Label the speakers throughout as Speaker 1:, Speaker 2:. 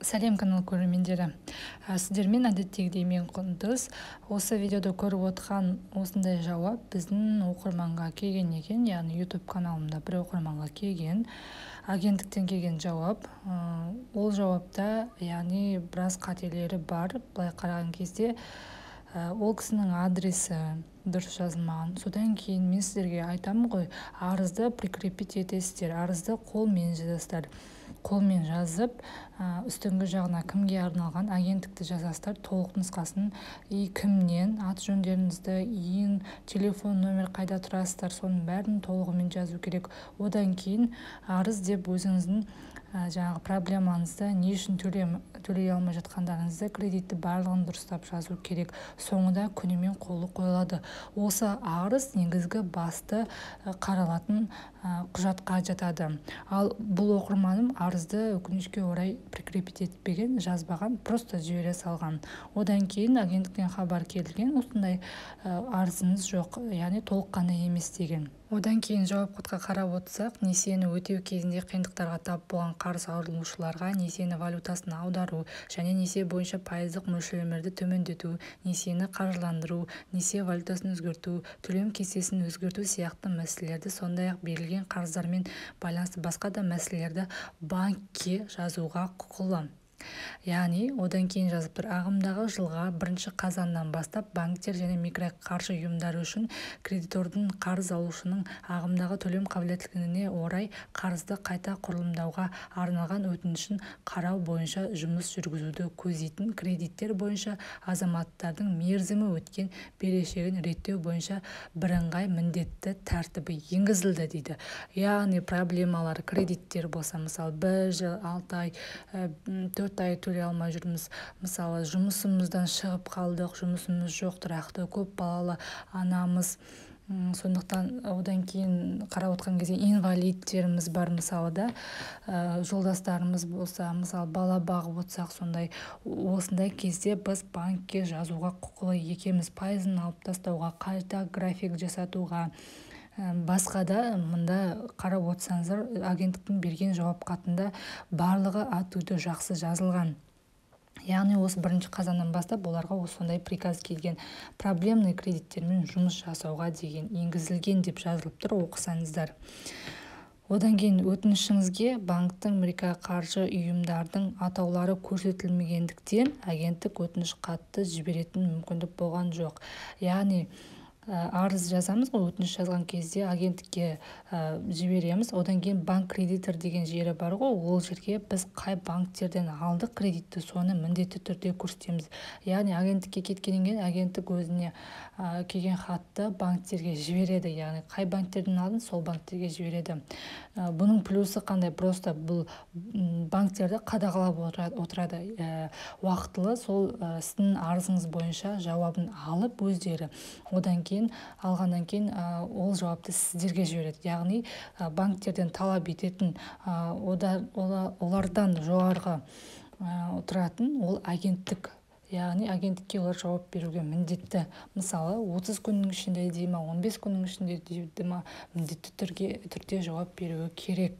Speaker 1: Сәлем канал көрермендері. Сіздермен әдеттегідей мен Құндыз. Осы видеода көріп отқан осындай жауап біздің оқырманға келген екен, яғни YouTube каналымда бір оқырманға келген, агенттіктен келген жауап. Ол жауапта, яғни біраз қателері бар. Былай қараған кезде ол кісінің адресі дұрыс жазылмаған. Содан кейін мен сіздерге айтамын ғой, арызды прикрепить етесіздер, арызды қолмен жазасыздар. Қолмен жазып, үстіңгі жағына кімге арналған агенттікті жазасыздар, толық нұсқасын, кімнен, ат жөндеріңізді, телефон номер қайда тұрасыздар, соның бәрін толығымен жазу керек. Одан кейін арыз деп өзіңіздің жаңағы проблемаңызды, не үшін төлей алмай жатқандарыңызды, кредитті барлығын дұрыстап жазу керек. Соңында күнімен қолы қойылады. Осы арыз негізгі басты қаралатын құжатқа жатады. Ал бұл оқырманым арызды өкінішке орай прикрепить етпеген, жазбаған, просто жібере салған. Одан кейін агенттіктен хабар келген, осындай арызыңыз жоқ, яғни толыққанды емес деген. Одан кейін жауап хатқа қарап отырсақ, несиені өтеу кезінде қиындықтарға тап болған қарыз алушыларға несиені валютасын аудару және несие бойынша пайыздық мөлшерлемелерді төмендету, несиені қаржыландыру, несие валютасын өзгерту, төлем кестесін өзгерту сияқты мәселелерді, сондай-ақ берілген қарыздармен байланысты басқа да мәселелерді банкке жазуға құқылы. Яғни, одан кейін жазып тұр, ағымдағы жылға 1 қазаннан бастап банктер және микроқаржы ұйымдары үшін кредитордың қарыз алушының ағымдағы төлем қабілеттілігіне орай қарызды қайта құрылымдауға арналған өтінішін қарау бойынша жұмыс жүргізуді көздейтін кредиттер бойынша азаматтардың мерзімі өткен берешегін реттеу бойынша бірыңғай міндетті тәртібі енгізілді дейді. Яғни проблемалар кредиттер болса, мысалы 1 жыл, 6 ай, 4 ай төлей алмай жүрміз, мысалы жұмысымыздан шығып қалдық, жұмысымыз жоқ, тұрақты көп балалы анамыз, сондықтан одан кейін қарап отқан кезде инвалидтеріміз бар, мысалы да, жолдастарымыз болса, мысалы бала бағып отырсақ, сондай осындай кезде біз банкке жазуға құқылы екенбіз, пайызын алып тастауға, қайта график жасатуға. Басқа да мұнда қарап отырсаңыздар, агенттіктің берген жауап хатында барлығы ат-үді жақсы жазылған. Яғни осы 1 қазаннан бастап оларға осындай приказ келген, проблемный кредиттермен жұмыс жасауға деген енгізілген деп жазылып тұр, оқысаңыздар. Одан кейін өтінішіңізге банктің микроқаржы ұйымдардың атаулары көрсетілмегендіктен агенттік өтініш хатты жіберетін мүмкіндік болған жоқ. Яғни арыз жазамыз ғой, өтініш жазған кезде агенттікке жібереміз, одан кейін банк кредитор деген жері бар ғой, ол жерге біз қай банктерден алдық кредитті, соны міндетті түрде көрсетеміз. Яғни агенттікке кеткеннен кейін агенттік өзіне келген хатты банктерге жібереді, яғни қай банктерден алдын, сол банктерге жібереді. Бұның плюсы қандай? Просто бұл банктерді қадағалап отырады, уақытылы сол сіздің арызыңыз бойынша жауабын алып өздері, одан кейін алғаннан кейін ол жауапты сіздерге жібереді. Яғни банктерден талап ететін, олардан жоғарғы тұратын ол агенттік. Яғни агенттікке олар жауап беруге міндетті. Мысалы 30 күннің ішінде дейма, 15 күннің ішінде дейма, міндетті түрде жауап беруі керек.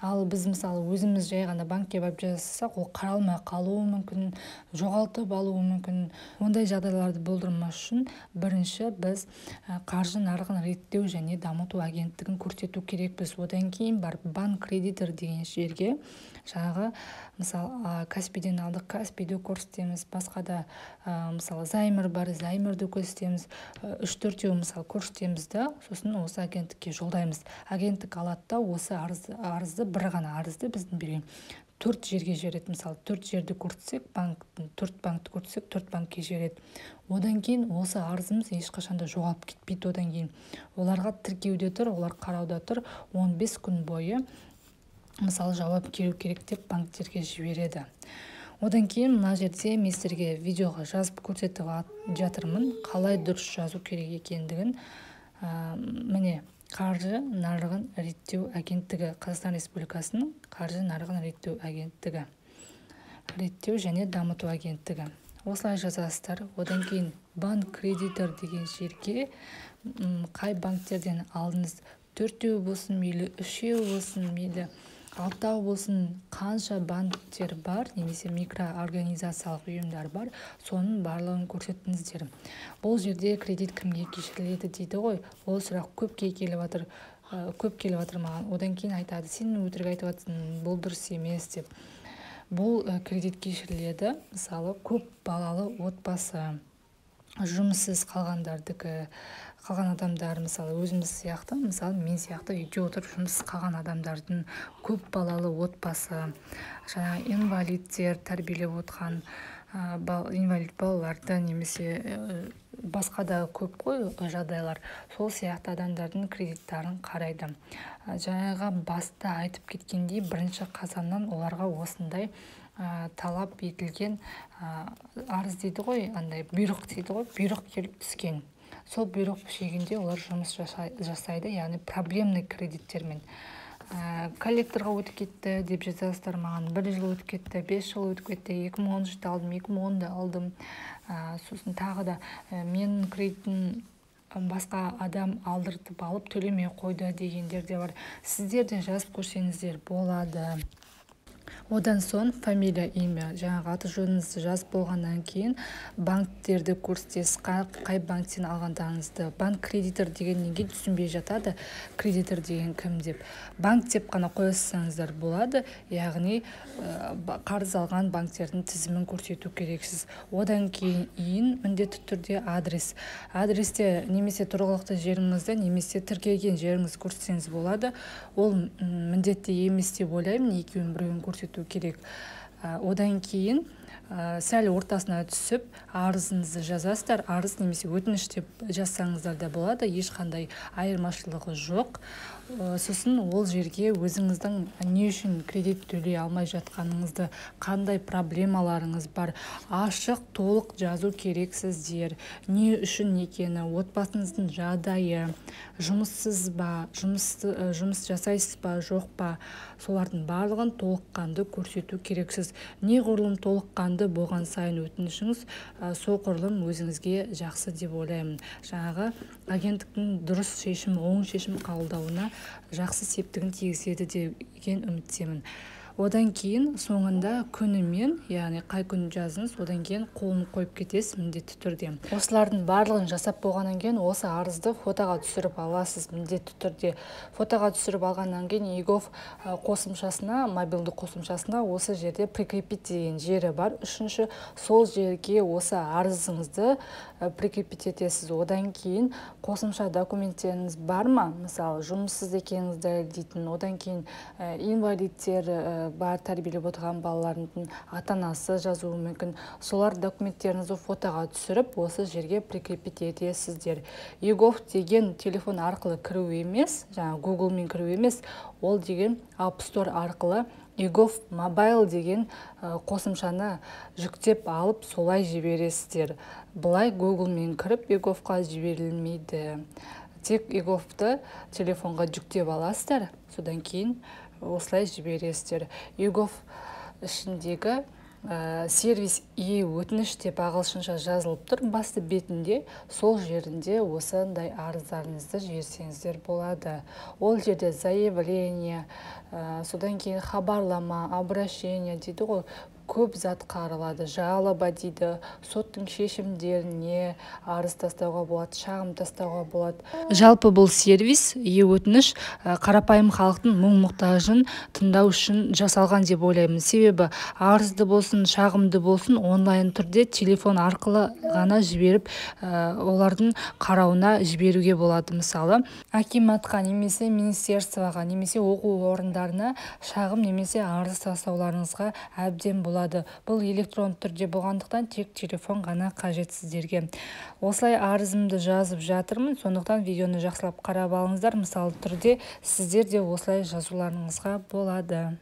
Speaker 1: Ал біз мысалы өзіміз жай ғана банкке барып жасасақ, ол қаралмай қалуы мүмкін, жоғалтып алуы мүмкін. Ондай жағдайларды болдырмас үшін бірінші біз қаржы нарығын реттеу және дамыту агенттігін көрсету керекпіз. Одан кейін барып банк кредитор деген жерге жаңағы мысалы Каспийден алдық, Каспийді көрсетеміз, басқа да мысалы Займер бар, Займерді көрсетеміз, 3-4 мысалы көрсетеміз да, сосын осы агенттікке жолдаймыз. Агенттік алады да осы арызды, бір ғана арызды біздің берген 4 жерге жібереді. Мысалы 4 жерді көрсетсек, 4 банкті көрсетсек, 4 банкке жібереді. Одан кейін осы арызымыз ешқашанда жоғалып кетпейді. Одан кейін оларға тіркеуде тұр, олар қарауда тұр, 15 күн бойы мысалы жауап келу керек деп банктерге жібереді. Одан кейін мына жерде мен сіздерге видеоға жазып көрсетіп жатырмын, қалай дұрыс жазу керек екендігін. Міне, қаржы нарығын реттеу агенттігі, Қазақстан Республикасының қаржы нарығын реттеу агенттігі, реттеу және дамыту агенттігі. Осылай жазасыздар. Одан кейін банк кредитор деген жерге қай банктерден алдыңыз, 4 болсын мейлі, 3 болсын мейлі, алтау болсын қанша банктер бар немесе микроорганизациялық ұйымдар бар, соның барлығын көрсеттіңіздер. Бұл жерде кредит кімге кешіріледі дейді ғой, ол сұрақ көпке келіп жатыр маған. Одан кейін айтады, сен өтірік айтып жатсың, бұл дұрыс емес деп. Бұл кредит кешіріледі, мысалы көп балалы отбасы, жұмыссыз қалған адамдар, мысалы өзіміз сияқты, мысалы мен сияқты үйде отырып жұмыссыз қалған адамдардың, көп балалы отбасы, жаңағы инвалидтер, тәрбиелеп отқан инвалид балаларды, немесе басқа да көп қой жағдайлар, сол сияқты адамдардың кредиттарын қарайды. Жаңағы баста айтып кеткендей, 1 қазаннан оларға осындай талап етілген арыз дейді ғой, андай бұйрық дейді ғой, бұйрық келіп түскен. Сол бұйрық шегінде олар жұмыс жасайды, яғни проблемный кредиттермен. Коллекторға өтіп кетті деп жазасыздар маған, 1 жыл өтіп кетті, 5 жыл өтіп кетті, 2013-те алдым, 2010-да алдым, сосын тағы да мен кредитін басқа адам алдыртып алып төлемей қойды дегендер де бар. Сіздер де жазып көрсеңіздер болады. Одан соң фамилия, имя, жаңағы аты жөніңізді жазып болғаннан кейін банктерді көрсетесіз, қай банктен алғандарыңызды. Банк кредитор деген неге түсінбей жатады, кредитор деген кім деп. Банк деп қана қойсаңыздар болады, яғни қарыз алған банктердің тізімін көрсету керексіз. Одан кейін міндетті түрде адресте немесе тұрғылықты жеріңізді, немесе тіркелген жеріңізді көрсетсеңіз болады. Ол міндетті емес деп ойлаймын, екеуін біреуін көрсету керек. Одан кейін сәл ортасына түсіп арызыңызды жазасыздар. Арыз немесе өтініш деп жазсаңыздар да болады, ешқандай айырмашылығы жоқ. Сосын ол жерге өзіңіздің не үшін кредит төлей алмай жатқаныңызды, қандай проблемаларыңыз бар, ашық, толық жазу керексіздер. Не үшін екені, отбасыңыздың жағдайы, жұмыссыз ба, жұмыс жасайсыз ба, жоқ па, солардың барлығын толыққанды көрсету керексіз. Неғұрлым толыққанды болған сайын өтінішіңіз, соғұрлым өзіңізге жақсы деп ойлаймын. Жаңағы агенттіктің дұрыс шешім, оң шешім қабылдауына жақсы септігін тигізеді деген үміттемін. Одан кейін соңында күнімен, яғни қай күн жазыңыз, одан кейін қолын қойып кетесіз міндетті түрде. Осылардың барлығын жасап болғаннан кейін осы арызды фотоға түсіріп аласыз міндетті түрде. Фотоға түсіріп алғаннан кейін егов қосымшасына, мобилді қосымшасына осы жерде прикрепить деген жері бар. Үшінші, сол жерге осы арызыңызды прикрепить етесіз. Одан кейін қосымша документтеріңіз бар ма? Мысалы, жұмыссыз екеніңізді дәлелдейтін, одан кейін инвалидтер бар, тәрбиелеп отырған балалардың ата-анасы жазуы мүмкін. Солар документтеріңізді фотоға түсіріп, осы жерге прикрепить етесіздер. егов деген телефон арқылы кіру емес, жаңа Google-мен кіру емес, ол деген App Store арқылы егов мобайл деген қосымшаны жүктеп алып, солай жібересіздер. Бұлай Google-мен кіріп, еговқа жіберілмейді. Тек еговты телефонға жүктеп аласыздар, содан кейін осылай жібересіздер. егов ішіндегі сервис өтініш деп ағылшынша жазылып тұр басты бетінде, сол жерінде осындай арыздарыңызды жіберсеңіздер болады. Ол жерде заявление, содан кейін хабарлама, обращение дейді ғой, көп зат қаралады. Жалоба дейді, соттың шешімдеріне арыз тастауға болады, шағым тастауға болады. Жалпы бұл сервис өтініш қарапайым халықтың мұң-мұқтажын тыңдау үшін жасалған деп ойлаймын. Себебі арызды болсын, шағымды болсын онлайн түрде телефон арқылы ғана жіберіп, олардың қарауына жіберуге болады. Мысалы, акиматқа немесе министерствоға немесе оқу орындарына шағым немесе арыз тастауларыңызға әбден болады. Бұл электронды түрде болғандықтан тек телефон ғана қажет сіздерге. Осылай арызымды жазып жатырмын, сондықтан видеоны жақсылап қарап алыңыздар. Мысалы түрде сіздер де осылай жазуларыңызға болады.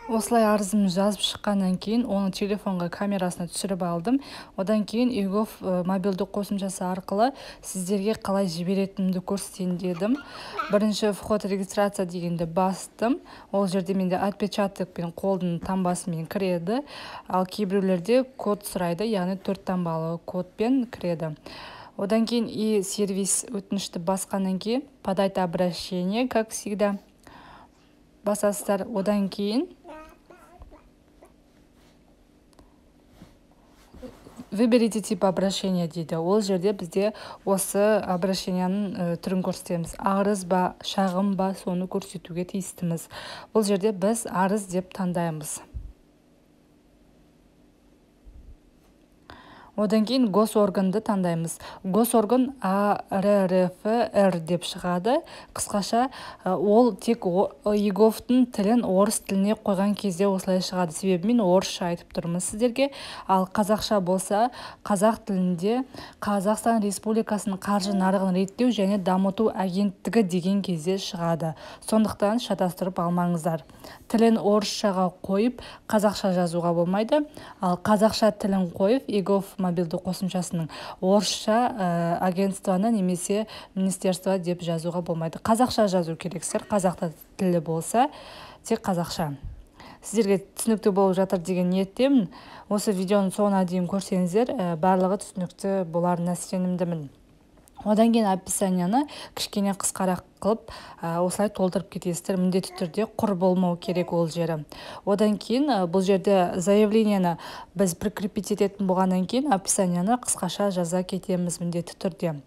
Speaker 1: Осылай арызымды жазып шыққаннан кейін оны телефонға камерасына түсіріп алдым. Одан кейін егов мобилді қосымшасы арқылы сіздерге қалай жіберетінімді көрсетейін дедім. Бірінші вход регистрация дегенді бастым. Ол жерде менде отпечаток пен қолдың таңбасымен кіреді. Ал кейбіреулерде код сұрайды, яғни 4 таңбалы кодпен кіреді. Одан кейін и сервис өтінішті басқаннан кейін подать обращение, как всегда, басасыздар. Одан кейін выберите тип обращения дейді. Ол жерде бізде осы обращенияның түрін көрсетеміз. Арыз ба, шағым ба, соны көрсетуге тиістіміз. Бұл жерде біз арыз деп таңдаймыз. Одан кейін госорганды таңдаймыз. Госорган АРРФ деп шығады. Қысқаша ол тек еговтың тілін орыс тіліне қойған кезде осылай шығады. Себебі мен орысша айтып тұрмын сіздерге. Ал қазақша болса, қазақ тілінде Қазақстан Республикасының қаржы нарығын реттеу және дамыту агенттігі деген кезде шығады. Сондықтан шатастырып алмаңыздар. Тілін орысшаға қойып, қазақша жазуға болмайды. Ал қазақша тілін қойып, егов мобилді қосымшасының орысша агентствоны немесе министерство деп жазуға болмайды. Қазақша жазу керексіздер. Қазақта тілі болса, тек қазақша. Сіздерге түсінікті болып жатыр деген ниеттемін. Осы видеоның соңына дейін көрсеңіздер, барлығы түсінікті боларына сенімдімін. Одан кейін описанияны кішкене қысқарақ қылып, осылай толтырып кетесіздер. Міндетті түрде құр болмау керек ол жері. Одан кейін бұл жерде заявленияны біз прикрепить ететін болғаннан кейін описанияны қысқаша жаза кетеміз міндетті түрде.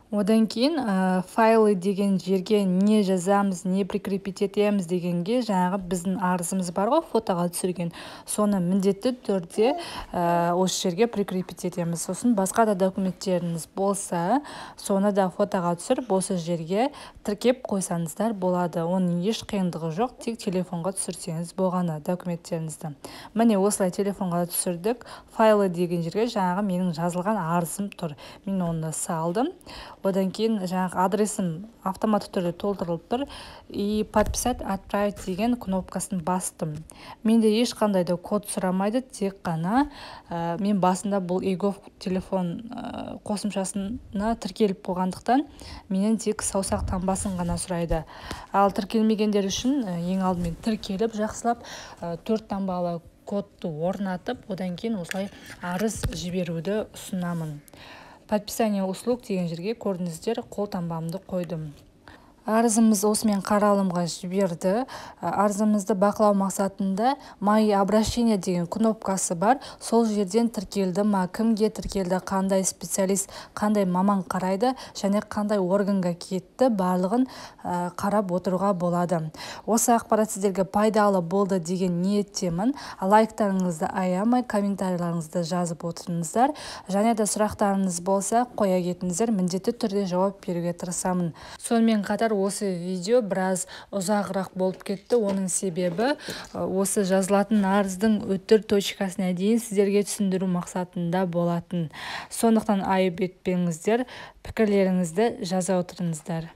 Speaker 1: Одан кейін файлы деген жерге не жазамыз, не прикрепить етеміз дегенге жаңағы біздің арызымыз бар ғой, фотоға түсірген. Соны міндетті түрде осы жерге прикрепить етеміз. Сосын басқа да документтеріңіз болса, соны да фотоға түсіріп, осы жерге тіркеп қойсаңыздар болады. Оның еш қиындығы жоқ, тек телефонға түсірсеңіз болғаны документтеріңізді. Міне осылай телефонға түсірдік. Файлы деген жерге жаңағы менің жазылған арызым тұр. Мен оны салдым. Одан кейін жаңағы адресім автоматты түрде толтырылып тұр. И подписать, отправить деген кнопкасын бастым. Менде ешқандай да код сұрамайды, тек қана мен басында бұл егов телефон қосымшасына тіркеліп қойғандықтан менен тек саусақ таңбасын ғана сұрайды. Ал тіркелмегендер үшін ең алдымен тіркеліп жақсылап 4 таңбалы кодты орнатып, одан кейін осылай арыз жіберуді ұсынамын. Подписание услуг деген жерге көрдіңіздер, қолтаңбамды қойдым. Арызымыз осымен қаралымға жіберді. Арызымызды бақылау мақсатында мои обращения деген кнопкасы бар. Сол жерден тіркелді ма, кімге тіркелді, қандай специалист, қандай маман қарайды, және қандай органға кетті, барлығын қарап отыруға болады. Осы ақпарат сіздерге пайдалы болды деген ниеттемін. Лайктарыңызды аямай, комментарийларыңызды жазып отырыңыздар. Және де сұрақтарыңыз болса, қоя кетіңіздер, міндетті түрде жауап беруге тырысамын. Сонымен қатар осы видео біраз ұзағырақ болып кетті. Оның себебі осы жазылатын арыздың өтір точкасына дейін сіздерге түсіндіру мақсатында болатын. Сондықтан айып етпеңіздер, пікірлеріңізді жаза отырыңыздар.